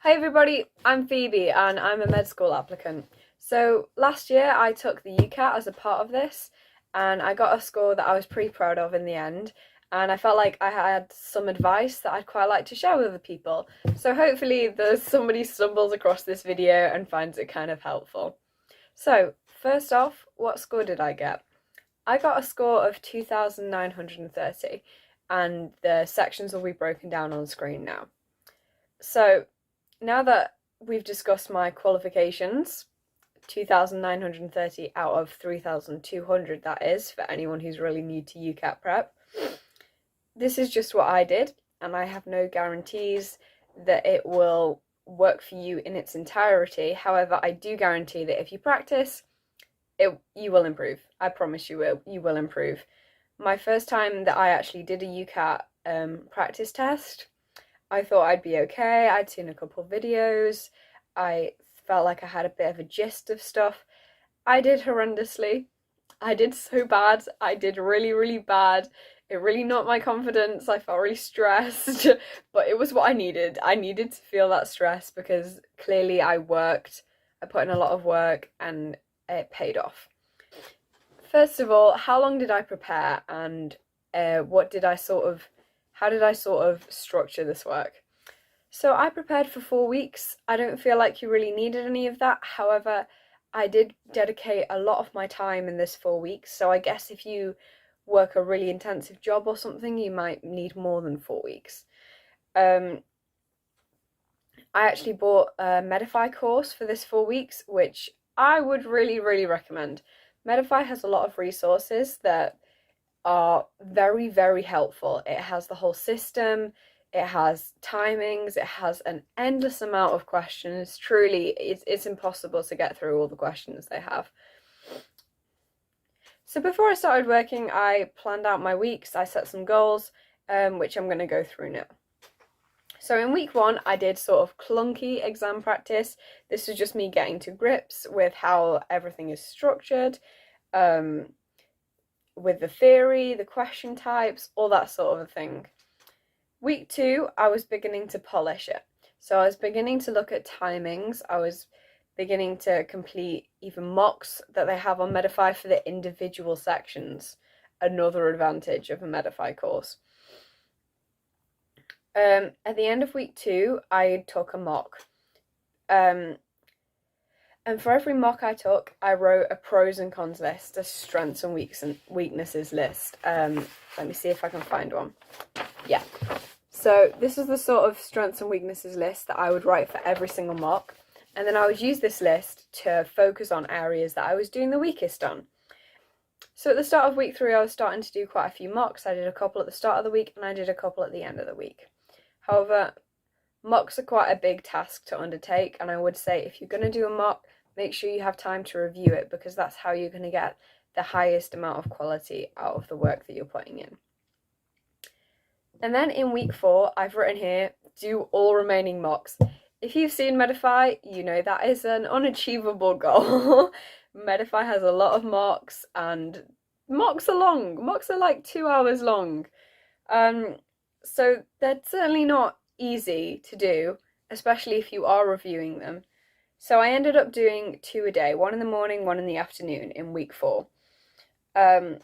Hi everybody, I'm Phoebe and I'm a med school applicant. So last year I took the UKCAT as a part of this and I got a score that I was pretty proud of in the end, and I felt like I had some advice that I'd quite like to share with other people. So hopefully there's somebody stumbles across this video and finds it kind of helpful. So first off, what score did I get? I got a score of 2,930 and the sections will be broken down on screen now. So now that we've discussed my qualifications, 2,930 out of 3,200 that is, for anyone who's really new to UKCAT prep. This is just what I did, and I have no guarantees that it will work for you in its entirety. However, I do guarantee that if you practice, you will improve. I promise you will improve. My first time that I actually did a UKCAT practice test, I thought I'd be okay. I'd seen a couple videos. I felt like I had a bit of a gist of stuff. I did horrendously. I did so bad. I did really, really bad. It really knocked my confidence. I felt really stressed, but it was what I needed. I needed to feel that stress because clearly I worked. I put in a lot of work and it paid off. First of all, how long did I prepare and how did I sort of structure this work? So I prepared for 4 weeks. I don't feel like you really needed any of that. However, I did dedicate a lot of my time in this 4 weeks. So I guess if you work a really intensive job or something, you might need more than 4 weeks. I actually bought a Medify course for this 4 weeks, which I would really, really recommend. Medify has a lot of resources that are very, very helpful. It has the whole system, it has timings, it has an endless amount of questions. Truly, it's impossible to get through all the questions they have. So before I started working, I planned out my weeks, I set some goals, which I'm going to go through now. So in week 1, I did sort of clunky exam practice. This was just me getting to grips with how everything is structured, with the theory, the question types, all that sort of a thing. Week 2, I was beginning to polish it. So I was beginning to look at timings. I was beginning to complete even mocks that they have on Medify for the individual sections. Another advantage of a Medify course. At the end of week 2, I took a mock. And for every mock I took, I wrote a pros and cons list, a strengths and weaknesses list. Let me see if I can find one. Yeah. So this is the sort of strengths and weaknesses list that I would write for every single mock. And then I would use this list to focus on areas that I was doing the weakest on. So at the start of week 3, I was starting to do quite a few mocks. I did a couple at the start of the week and I did a couple at the end of the week. However, mocks are quite a big task to undertake, and I would say if you're going to do a mock, make sure you have time to review it, because that's how you're going to get the highest amount of quality out of the work that you're putting in. And then in week 4, I've written here, do all remaining mocks. If you've seen Medify, you know that is an unachievable goal. Medify has a lot of mocks, and mocks are long. Mocks are like 2 hours long. So they're certainly not easy to do, especially if you are reviewing them. So I ended up doing 2 a day, 1 in the morning, 1 in the afternoon in week 4. And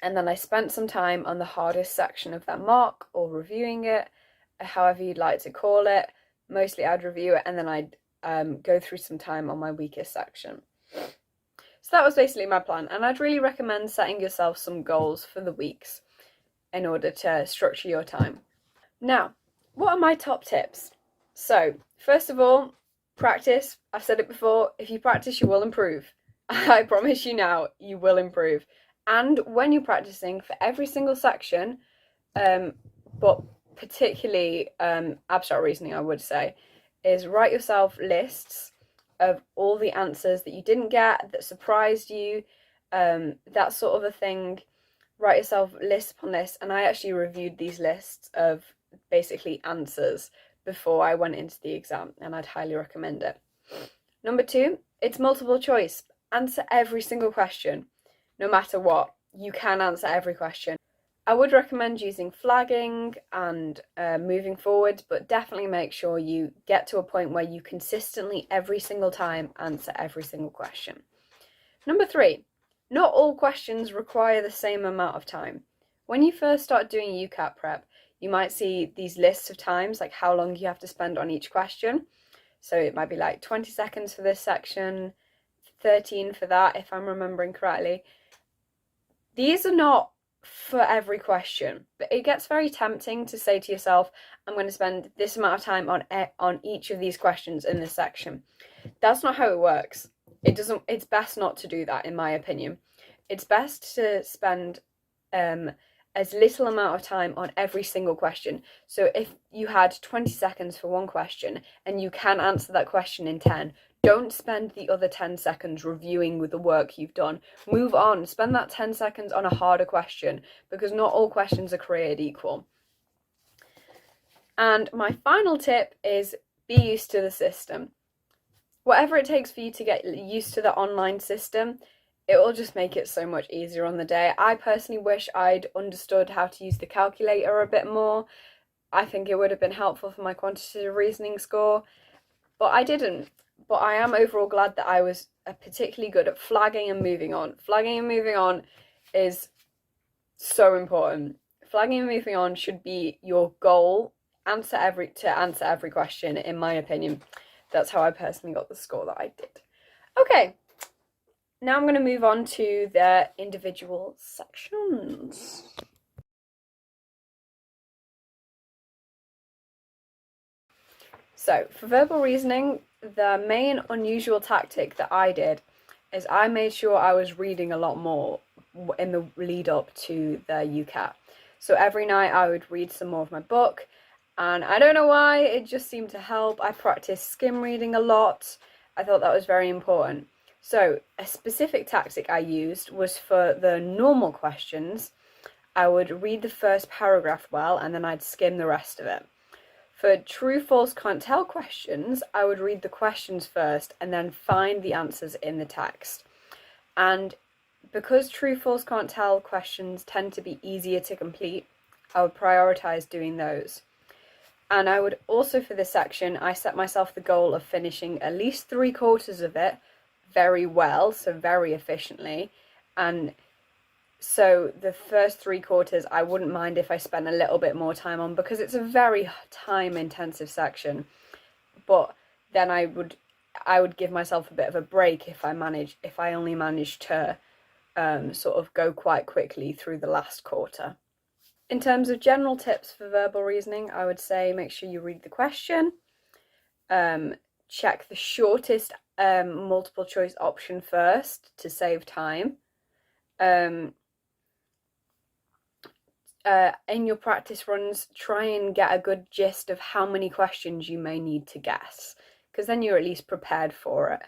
then I spent some time on the hardest section of that mock, or reviewing it, however you'd like to call it. Mostly I'd review it and then I'd go through some time on my weakest section. So that was basically my plan, and I'd really recommend setting yourself some goals for the weeks in order to structure your time. Now, what are my top tips? So, first of all, practice. I've said it before, if you practice, you will improve. I promise you now, you will improve. And when you're practicing for every single section, but particularly abstract reasoning, I would say, is write yourself lists of all the answers that you didn't get, that surprised you, that sort of a thing. Write yourself list upon list, and I actually reviewed these lists of basically answers before I went into the exam, and I'd highly recommend it. Number 2, it's multiple choice. Answer every single question, no matter what. You can answer every question. I would recommend using flagging and moving forward, but definitely make sure you get to a point where you consistently, every single time, answer every single question. Number 3, not all questions require the same amount of time. When you first start doing UKCAT prep, you might see these lists of times, like how long you have to spend on each question. So it might be like 20 seconds for this section, 13 for that, if I'm remembering correctly. These are not for every question, but it gets very tempting to say to yourself, I'm going to spend this amount of time on each of these questions in this section. That's not how it works. It's best not to do that, in my opinion. It's best to spend as little amount of time on every single question. So if you had 20 seconds for one question and you can answer that question in 10, don't spend the other 10 seconds reviewing with the work you've done. Move on. Spend that 10 seconds on a harder question, because not all questions are created equal. And my final tip is be used to the system. Whatever it takes for you to get used to the online system, it will just make it so much easier on the day. I personally wish I'd understood how to use the calculator a bit more. I think it would have been helpful for my quantitative reasoning score, but I didn't. But I am overall glad that I was particularly good at flagging and moving on. Flagging and moving on is so important. Flagging and moving on should be your goal. Answer every question, in my opinion. That's how I personally got the score that I did. Okay, now I'm going to move on to the individual sections. So, for verbal reasoning, the main unusual tactic that I did is I made sure I was reading a lot more in the lead up to the UKCAT. So every night I would read some more of my book, and I don't know why, it just seemed to help. I practiced skim reading a lot. I thought that was very important. So a specific tactic I used was for the normal questions, I would read the first paragraph well, and then I'd skim the rest of it. For true, false, can't tell questions, I would read the questions first and then find the answers in the text. And because true, false, can't tell questions tend to be easier to complete, I would prioritise doing those. And I would also, for this section, I set myself the goal of finishing at least 3/4 of it very well, so very efficiently. And so the first 3/4 I wouldn't mind if I spent a little bit more time on, because it's a very time intensive section. But then I would give myself a bit of a break if I only managed to sort of go quite quickly through the last quarter. In terms of general tips for verbal reasoning, I would say make sure you read the question, check the shortest multiple choice option first to save time. In your practice runs, try and get a good gist of how many questions you may need to guess, because then you're at least prepared for it.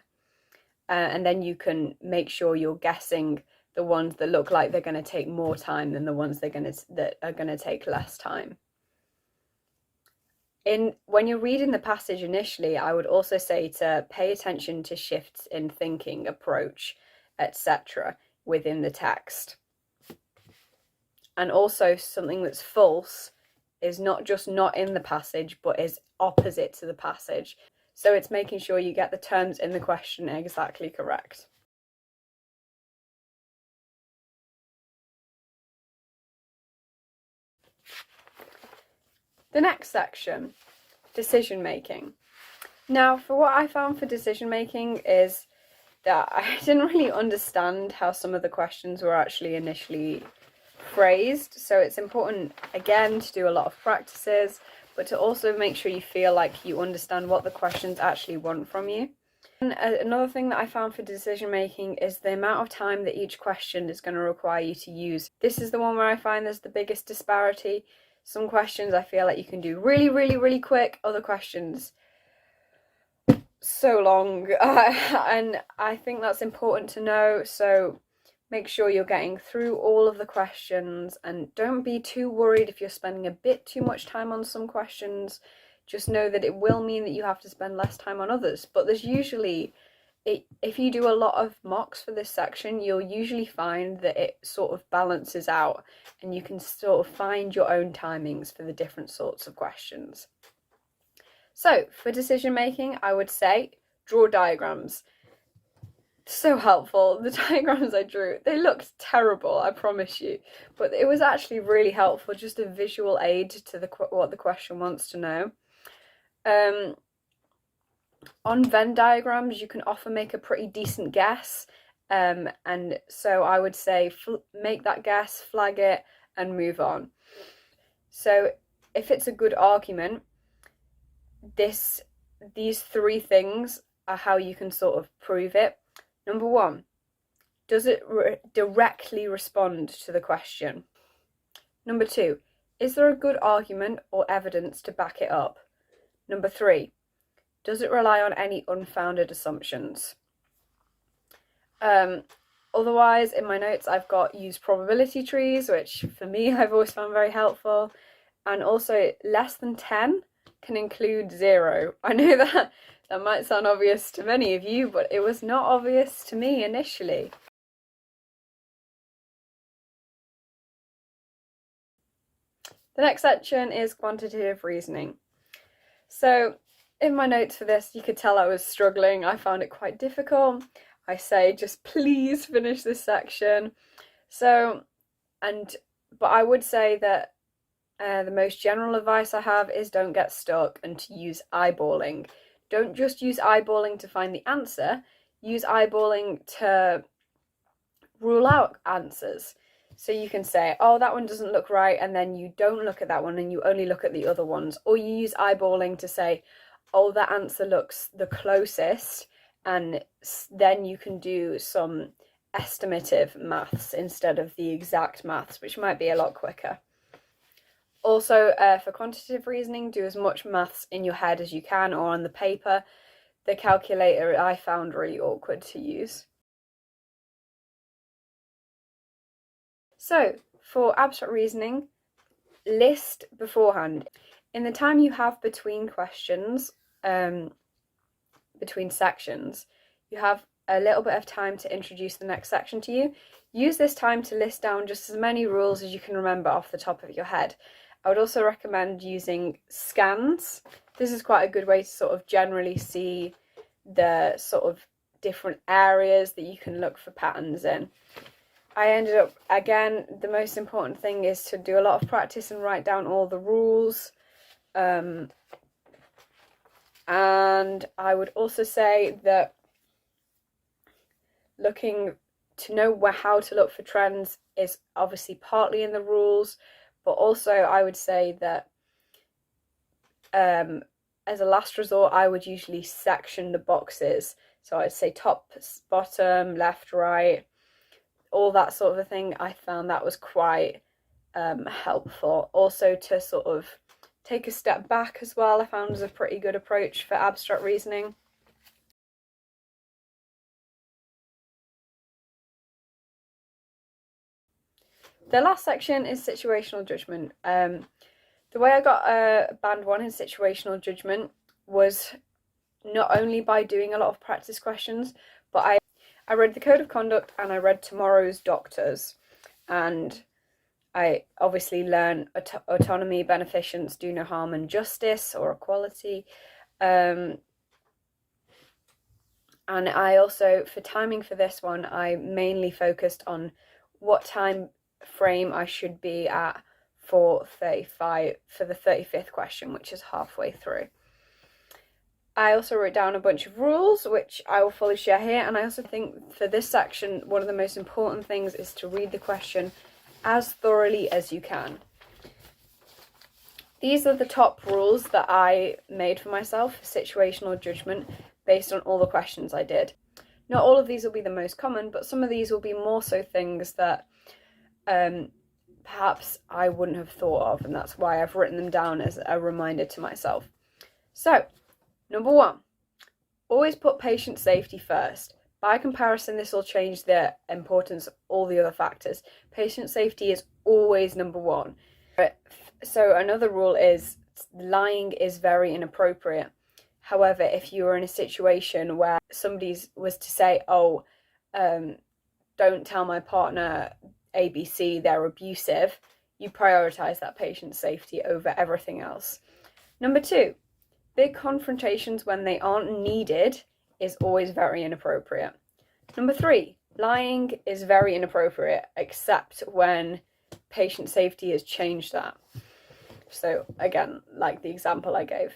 And then you can make sure you're guessing the ones that look like they're going to take more time than the ones that are going to take less time. When you're reading the passage initially, I would also say to pay attention to shifts in thinking, approach, etc. within the text. And also, something that's false is not just not in the passage, but is opposite to the passage. So it's making sure you get the terms in the question exactly correct. The next section, decision making. Now, for what I found for decision making is that I didn't really understand how some of the questions were actually initially phrased. So it's important, again, to do a lot of practices, but to also make sure you feel like you understand what the questions actually want from you. And another thing that I found for decision making is the amount of time that each question is going to require you to use. This is the one where I find there's the biggest disparity. Some questions I feel like you can do really, really, really quick. Other questions so long. And I think that's important to know. So make sure you're getting through all of the questions, and don't be too worried if you're spending a bit too much time on some questions. Just know that it will mean that you have to spend less time on others, but there's usually if you do a lot of mocks for this section, you'll usually find that it sort of balances out and you can sort of find your own timings for the different sorts of questions. So for decision making, I would say draw diagrams. So helpful. The diagrams I drew, they looked terrible, I promise you, but it was actually really helpful, just a visual aid to what the question wants to know. On Venn diagrams, you can often make a pretty decent guess, and so I would say make that guess, flag it, and move on. So if it's a good argument, these three things are how you can sort of prove it. Number one, does it directly respond to the question? Number two, is there a good argument or evidence to back it up? Number three, does it rely on any unfounded assumptions? Otherwise, in my notes, I've got use probability trees, which for me I've always found very helpful. And also less than 10 can include 0. I know that might sound obvious to many of you, but it was not obvious to me initially. The next section is quantitative reasoning. So in my notes for this, you could tell I was struggling. I found it quite difficult. I say, just please finish this section. But I would say that the most general advice I have is don't get stuck and to use eyeballing. Don't just use eyeballing to find the answer. Use eyeballing to rule out answers. So you can say, oh, that one doesn't look right, and then you don't look at that one and you only look at the other ones. Or you use eyeballing to say, oh, that answer looks the closest, and then you can do some estimative maths instead of the exact maths, which might be a lot quicker. Also, for quantitative reasoning, do as much maths in your head as you can or on the paper. The calculator I found really awkward to use. So, for abstract reasoning, list beforehand. In the time you have between questions, between sections, you have a little bit of time to introduce the next section to you. Use this time to list down just as many rules as you can remember off the top of your head. I would also recommend using scans. This is quite a good way to sort of generally see the sort of different areas that you can look for patterns in. I ended up, again, the most important thing is to do a lot of practice and write down all the rules. And I would also say that looking to know how to look for trends is obviously partly in the rules, but also I would say that as a last resort, I would usually section the boxes. So I'd say top, bottom, left, right, all that sort of a thing. I found that was quite helpful. Also to sort of take a step back as well, I found was a pretty good approach for abstract reasoning. The last section is situational judgment. The way I got a band 1 in situational judgment was not only by doing a lot of practice questions, but I read the Code of Conduct and I read Tomorrow's Doctors, and I obviously learned autonomy, beneficence, do no harm, and justice or equality. And I also, for timing for this one, I mainly focused on what time frame I should be at for the 35th question, which is halfway through. I also wrote down a bunch of rules, which I will fully share here, and I also think for this section, one of the most important things is to read the question as thoroughly as you can. These are the top rules that I made for myself for situational judgment based on all the questions I did. Not all of these will be the most common, but some of these will be more so things that perhaps I wouldn't have thought of, and that's why I've written them down as a reminder to myself. So, number 1, always put patient safety first. By comparison, this will change the importance of all the other factors. Patient safety is always number 1. So another rule is lying is very inappropriate. However, if you were in a situation where somebody was to say, oh, don't tell my partner ABC, they're abusive, you prioritise that patient's safety over everything else. Number 2, big confrontations when they aren't needed is always very inappropriate. Number 3, lying is very inappropriate, except when patient safety has changed that. So again, like the example I gave.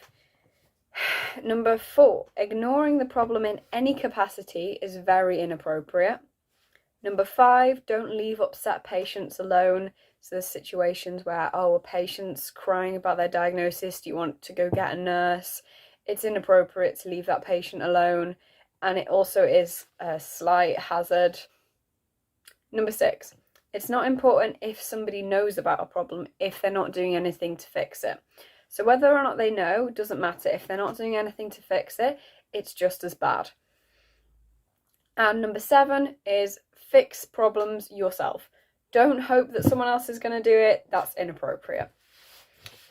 Number 4, ignoring the problem in any capacity is very inappropriate. Number 5, don't leave upset patients alone. So there's situations where, oh, a patient's crying about their diagnosis, do you want to go get a nurse? It's inappropriate to leave that patient alone, and it also is a slight hazard. Number 6, it's not important if somebody knows about a problem if they're not doing anything to fix it. So whether or not they know doesn't matter. If they're not doing anything to fix it, it's just as bad. And number 7 is fix problems yourself. Don't hope that someone else is going to do it. That's inappropriate.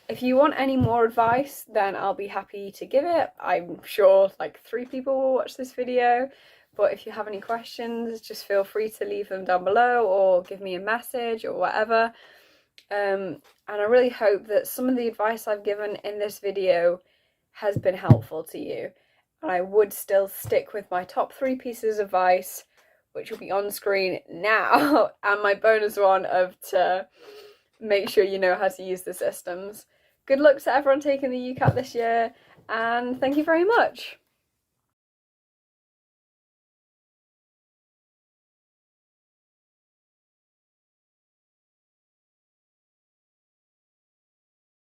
If you want any more advice, then I'll be happy to give it. I'm sure like 3 people will watch this video. But if you have any questions, just feel free to leave them down below or give me a message or whatever. And I really hope that some of the advice I've given in this video has been helpful to you. And I would still stick with my top 3 pieces of advice, which will be on screen now, and my bonus one of to make sure you know how to use the systems. Good luck to everyone taking the UKCAT this year, and thank you very much.